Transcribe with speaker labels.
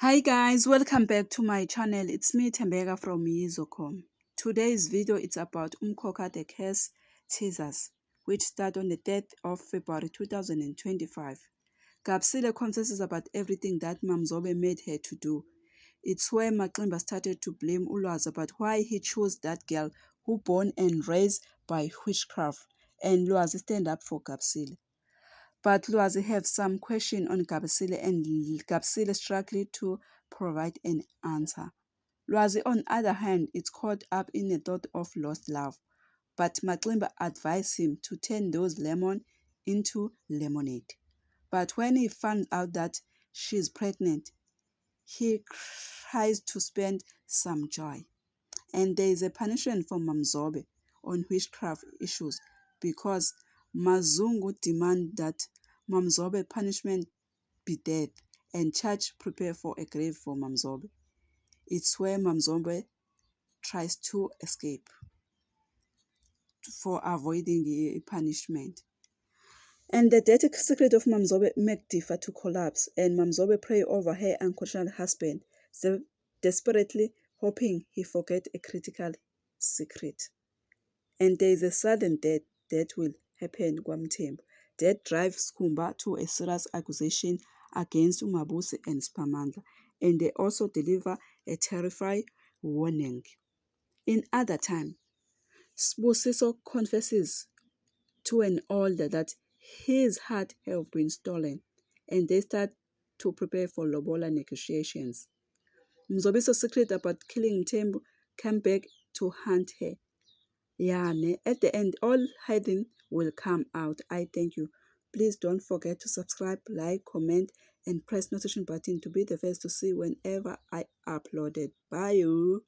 Speaker 1: Hi guys, welcome back to my channel. It's me Tembeka from Yizocom. Today's video is about Umkhokha the Curse teasers, which start on the 3rd of February 2025. Kabsile confesses about everything that Mamzobe made her to do. It's where Maximba started to blame Ulwazi about why he chose that girl who born and raised by witchcraft, and Ulwazi stand up for Kabsile. But Lwazi have some question on Kabsile and Kabsile struggle to provide an answer. Lwazi, on the other hand, is caught up in the thought of lost love, but Maximba advised him to turn those lemon into lemonade. But when he found out that she's pregnant, he tries to spend some joy. And there is a punishment for Mamzobe on witchcraft issues because Mazungu demand that Mamzobe punishment be death and church prepare for a grave for Mamzobe. It's where Mamzobe tries to escape for avoiding a punishment. And the dirty secret of Mamzobe make Difa to collapse, and Mamzobe pray over her unconditional husband, so desperately hoping he forget a critical secret. And there is a sudden death that will happen Kwamthembu. That drives Kumba to a serious accusation against Umabusi and Spamandla, and they also deliver a terrifying warning. In other time, Sbusiso confesses to an older that his heart have been stolen, and they start to prepare for Lobola negotiations. Mzobiso's secret about killing Mthembu came back to haunt her. Yeah, at the end, all hiding will come out. I thank you. Please don't forget to subscribe, like, comment, and press notification button to be the first to see whenever I upload it. Bye. You.